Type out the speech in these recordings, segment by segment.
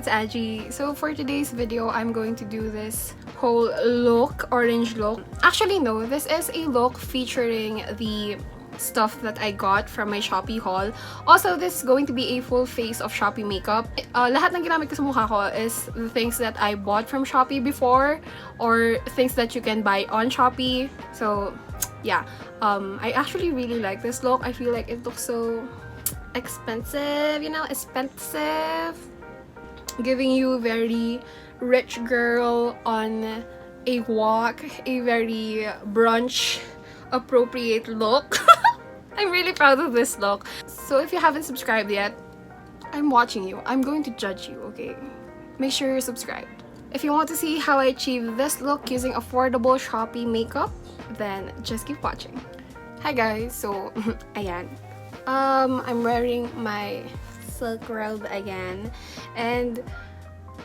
it's Aji. So for today's video, I'm going to do this whole look, orange look. Actually, no, this is a look featuring the stuff that I got from my Shopee haul. Also, this is going to be a full face of Shopee makeup. Lahat ng ginamit ko sa mukha ko is the things that I bought from Shopee before or things that you can buy on Shopee. So, yeah. I actually really like this look. I feel like it looks so expensive, you know, expensive. Giving you very rich girl on a walk, a very brunch appropriate look. I'm really proud of this look. So if you haven't subscribed yet, I'm watching you. I'm going to judge you, okay? Make sure you're subscribed. If you want to see how I achieve this look using affordable Shopee makeup, then just keep watching. Hi guys, so ayan. I'm wearing my silk robe again, and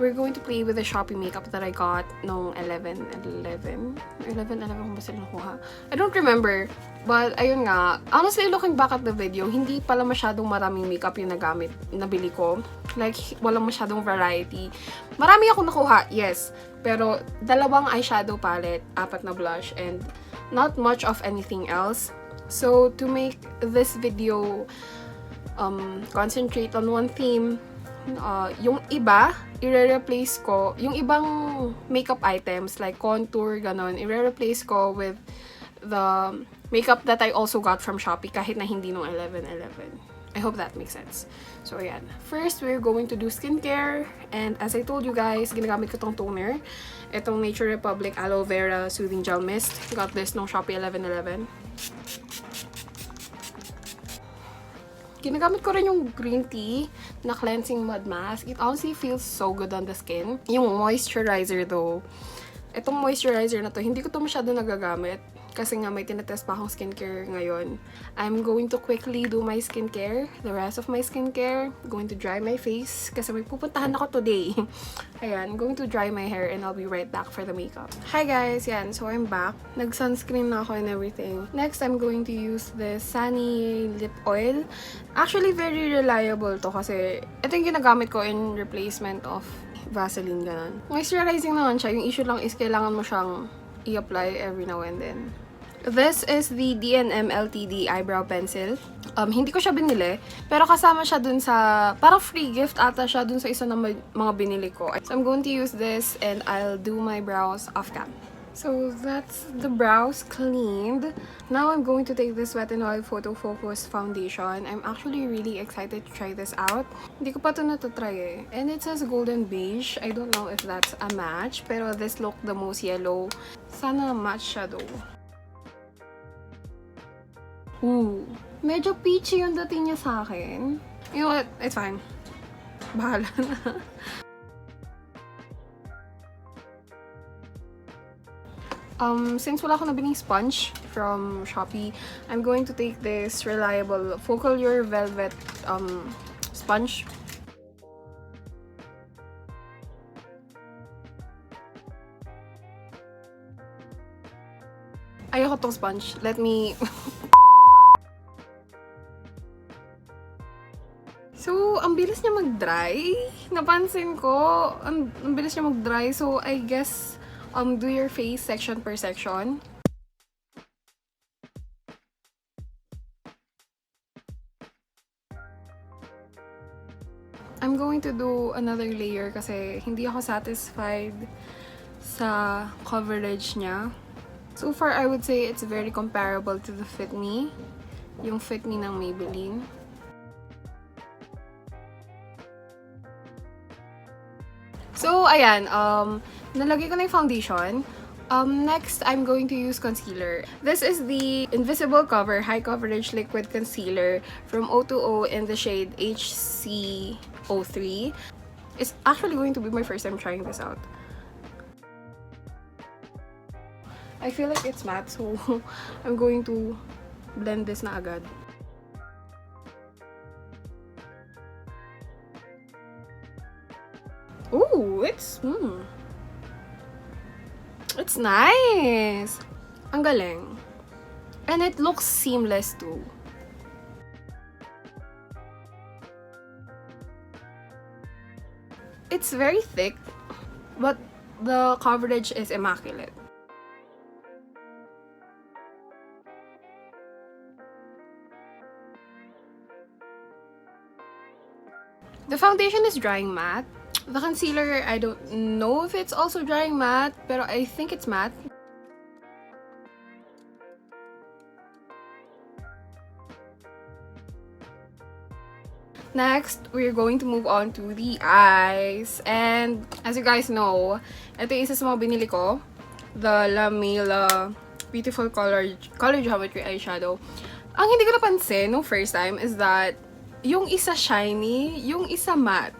we're going to play with the Shopee makeup that I got nung 11 kung ba sila nakuha. I don't remember, but ayun nga. Honestly, looking back at the video, hindi pala masyadong maraming makeup yung nabili ko. Like, walang masyadong variety. Marami akong nakuha, yes. Pero, 2 eyeshadow palette, 4 na blush, and not much of anything else. So, to make this video concentrate on one theme, yung iba, i-replace ko, yung ibang makeup items like contour, ganon, i-replace ko with the makeup that I also got from Shopee kahit na hindi nung 11/11. I hope that makes sense. So, ayan. First, we're going to do skincare. And as I told you guys, ginagamit ko tong toner. Itong Nature Republic Aloe Vera Soothing Gel Mist. Got this nung Shopee 11/11. Ginagamit ko rin yung green tea na cleansing mud mask. It honestly feels so good on the skin. Yung moisturizer though, itong moisturizer na to, hindi ko to masyado nagagamit. Kasi nga may tinetest pa akong skincare ngayon. I'm going to quickly do my skincare. The rest of my skincare, going to dry my face. Kasi may pupuntahan ako today. Ayan, going to dry my hair and I'll be right back for the makeup. Hi guys, yan. So I'm back. Nag-sunscreen na ako and everything. Next, I'm going to use this Sunny Lip Oil. Actually, very reliable to kasi ito yung ginagamit ko in replacement of Vaseline, ganun. Moisturizing naman siya. Yung issue lang is kailangan mo siyang i-apply every now and then. This is the D&M LTD Eyebrow Pencil. Hindi ko siya binili, pero kasama siya dun sa, parang free gift ata siya dun sa isa ng mga binili ko. So I'm going to use this and I'll do my brows off cam. So that's the brows cleaned. Now I'm going to take this Wet n Wild Photofocus foundation. I'm actually really excited to try this out. Hindi ko pa ito natatry eh. And it says golden beige. I don't know if that's a match, pero this look the most yellow. Sana match siya though. Ooh, medyo peachy yung dating niya sa akin. You know what? It's fine. Bahala na. Since wala akong nabiling sponge from Shopee, I'm going to take this reliable Focallure Velvet sponge. Ayoko tong sponge. Let me... So, ang bilis niya mag-dry. Napansin ko, ang bilis niya mag-dry. So, I guess, do your face section per section. I'm going to do another layer kasi hindi ako satisfied sa coverage niya. So far, I would say it's very comparable to the Fit Me. Yung Fit Me ng Maybelline. So, ayan, nalagay ko na yung foundation. Next, I'm going to use concealer. This is the Invisible Cover High Coverage Liquid Concealer from o.two.o in the shade HC03. It's actually going to be my first time trying this out. I feel like it's matte, so I'm going to blend this na agad. Ooh, it's nice. Ang galing. And it looks seamless too. It's very thick, but the coverage is immaculate. The foundation is drying matte. The concealer, I don't know if it's also drying matte, but I think it's matte. Next, we're going to move on to the eyes. And as you guys know, ito yung isa sa mga binili ko. The Lameila Beautiful Color Geometry Eyeshadow. Ang hindi ko napansin nung first time is that yung isa shiny, yung isa matte.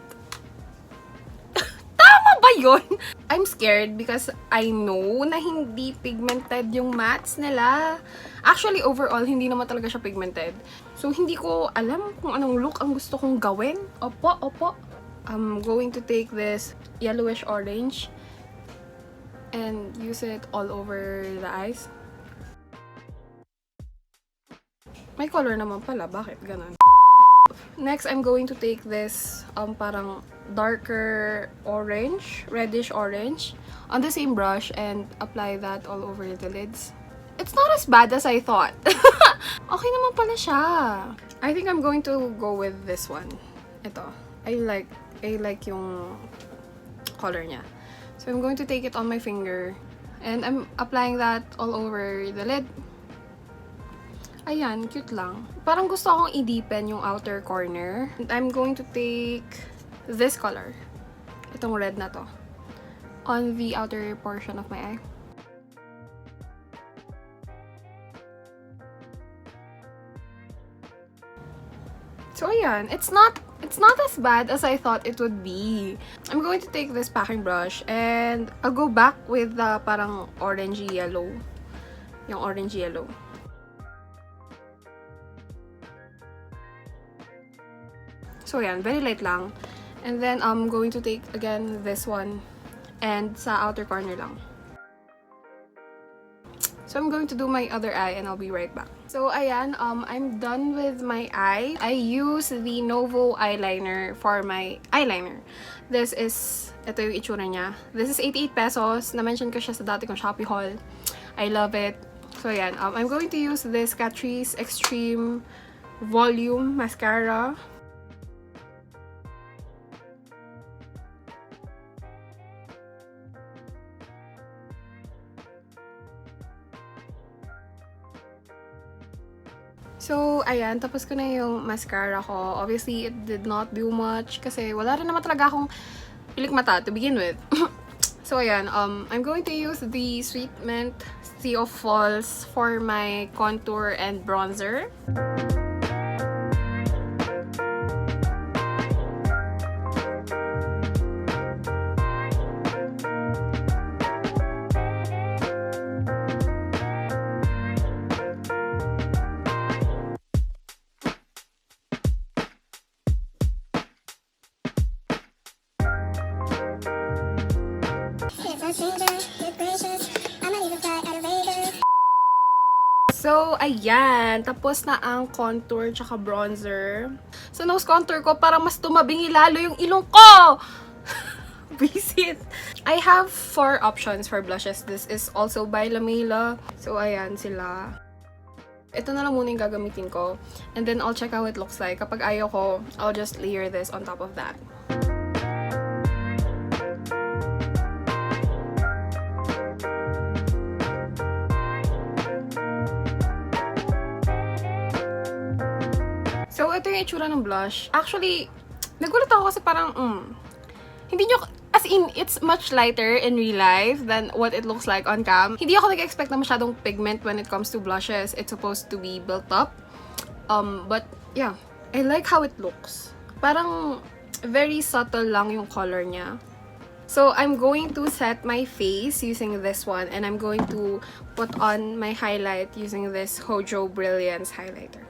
Tama ba yun? I'm scared because I know na hindi pigmented yung mattes nila. Actually, overall, hindi naman talaga siya pigmented. So, hindi ko alam kung anong look ang gusto kong gawin. Opo. I'm going to take this yellowish orange and use it all over the eyes. May color naman pala. Bakit ganun? Next, I'm going to take this parang darker orange, reddish orange, on the same brush and apply that all over the lids. It's not as bad as I thought. Okay naman pala siya. I think I'm going to go with this one. Ito. I like yung color niya. So I'm going to take it on my finger and I'm applying that all over the lid. Ayan, cute lang. Parang gusto akong i-deepen yung outer corner. And I'm going to take this color. Itong red na to. On the outer portion of my eye. So ayan, it's not as bad as I thought it would be. I'm going to take this packing brush and I'll go back with the parang orangey yellow. Yung orangey yellow. So yan, very light lang. And then I'm going to take again this one and sa outer corner lang. So I'm going to do my other eye and I'll be right back. So ayan, I'm done with my eye. I use the Novo eyeliner for my eyeliner. Ito yung itsura niya. This is 88 pesos. Na-mention ko siya sa dati kong Shopee haul. I love it. So ayan, I'm going to use this Catrice Extreme Volume Mascara. So, ayan, tapos ko na yung mascara ko. Obviously, it did not do much kasi wala rin naman talaga akong pilik mata to begin with. So, ayan, I'm going to use the Sweet Mint Sea of Falls for my contour and bronzer. So, ayan. Tapos na ang contour tsaka bronzer. Sa nose contour ko, parang mas tumabingi lalo yung ilong ko! Visit! I have 4 options for blushes. This is also by Lameila. So, ayan sila. Ito na lang muna yung gagamitin ko. And then, I'll check how it looks like. Kapag ayaw ko, I'll just layer this on top of that. So, ito yung itsura ng blush. Actually, nagulat ako kasi parang, hindi nyo, as in, it's much lighter in real life than what it looks like on cam. Hindi ako nag-expect na masyadong pigment when it comes to blushes. It's supposed to be built up. But, yeah. I like how it looks. Parang, very subtle lang yung color niya. So, I'm going to set my face using this one. And I'm going to put on my highlight using this Hojo Brilliance highlighter.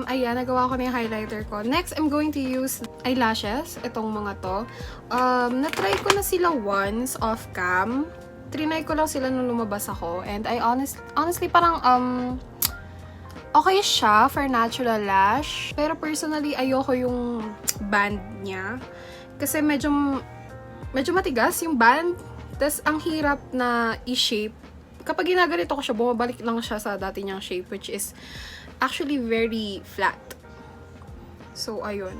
ayan, nagawa ko na yung highlighter ko. Next, I'm going to use eyelashes. Itong mga to. Na-try ko na sila once off-cam. Trinay ko lang sila nung lumabas ako. And I honestly, parang, okay siya for natural lash. Pero personally, ayoko yung band niya. Kasi medyo matigas yung band. Tapos, ang hirap na i-shape. Kapag ginaganito ko siya, bumabalik lang siya sa dati niyang shape, which is actually very flat. So, ayun.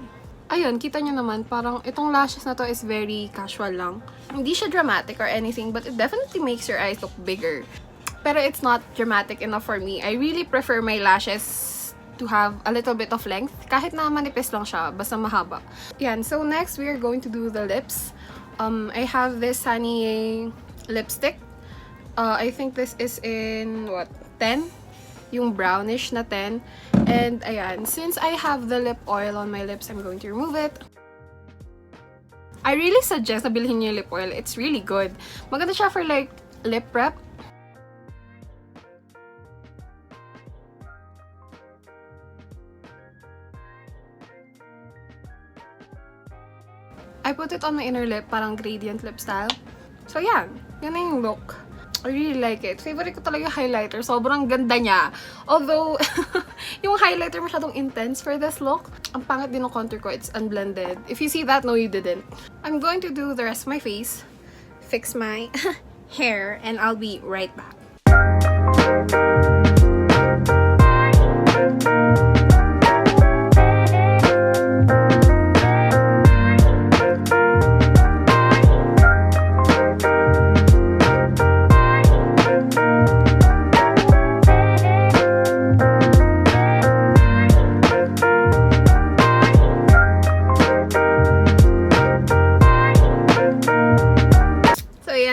Ayun, kita nyo naman, parang itong lashes na to is very casual lang. Hindi siya dramatic or anything, but it definitely makes your eyes look bigger. Pero it's not dramatic enough for me. I really prefer my lashes to have a little bit of length. Kahit na manipis lang siya, basta mahaba. Yan, so next, we are going to do the lips. I have this Sunny lipstick. I think this is in, 10? Yung brownish na 10. And, ayan, since I have the lip oil on my lips, I'm going to remove it. I really suggest na bilhin niyo yung lip oil. It's really good. Maganda siya for, like, lip prep. I put it on my inner lip, parang gradient lip style. So, yan. Yan na yung look. I really like it. Favorite ko talaga yung highlighter. Sobrang ganda niya. Although, yung highlighter masyadong intense for this look. Ang pangit din ng contour ko. It's unblended. If you see that, no, you didn't. I'm going to do the rest of my face. Fix my hair. And I'll be right back.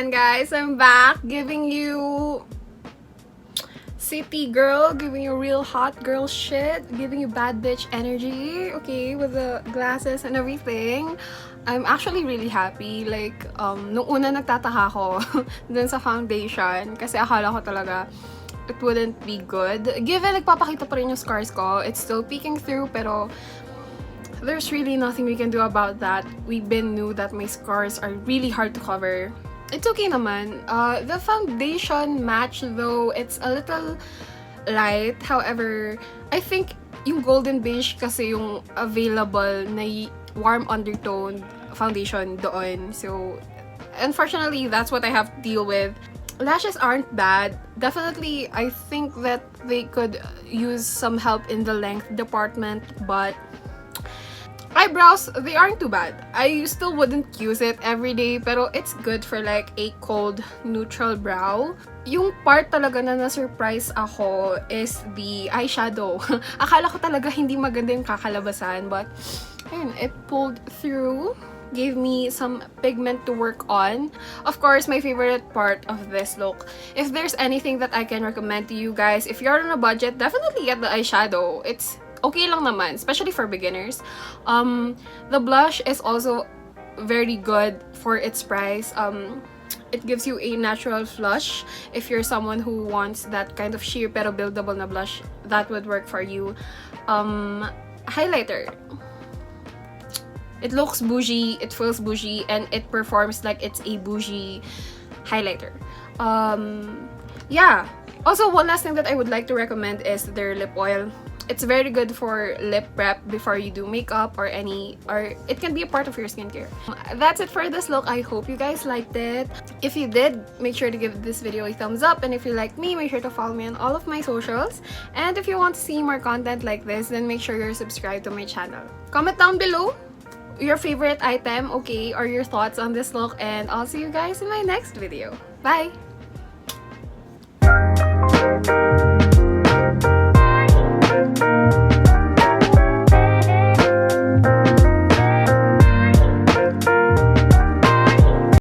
Guys, I'm back giving you city girl, giving you real hot girl shit, giving you bad bitch energy, okay, with the glasses and everything. I'm actually really happy. Like, nung una nagtataka ko dun sa foundation kasi akala ko talaga it wouldn't be good. Given nagpapakita pa rin yung scars ko, it's still peeking through, pero there's really nothing we can do about that. We been knew that my scars are really hard to cover. It's okay naman. The foundation match though, it's a little light. However, I think yung golden beige kasi yung available na warm undertone foundation doon. So, unfortunately, that's what I have to deal with. Lashes aren't bad. Definitely, I think that they could use some help in the length department, but eyebrows, they aren't too bad. I still wouldn't use it every day, pero it's good for like a cold, neutral brow. Yung part talaga na na-surprise ako is the eyeshadow. Akala ko talaga hindi maganda yung kakalabasan, but ayun, it pulled through. Gave me some pigment to work on. Of course, my favorite part of this look, if there's anything that I can recommend to you guys, if you're on a budget, definitely get the eyeshadow. It's okay lang naman, especially for beginners. The blush is also very good for its price. It gives you a natural flush. If you're someone who wants that kind of sheer pero buildable na blush, that would work for you. Highlighter. It looks bougie, it feels bougie, and it performs like it's a bougie highlighter. Yeah. Also, one last thing that I would like to recommend is their lip oil. It's very good for lip prep before you do makeup or it can be a part of your skincare. That's it for this look. I hope you guys liked it. If you did, make sure to give this video a thumbs up. And if you like me, make sure to follow me on all of my socials. And if you want to see more content like this, then make sure you're subscribed to my channel. Comment down below your favorite item, okay, or your thoughts on this look. And I'll see you guys in my next video. Bye!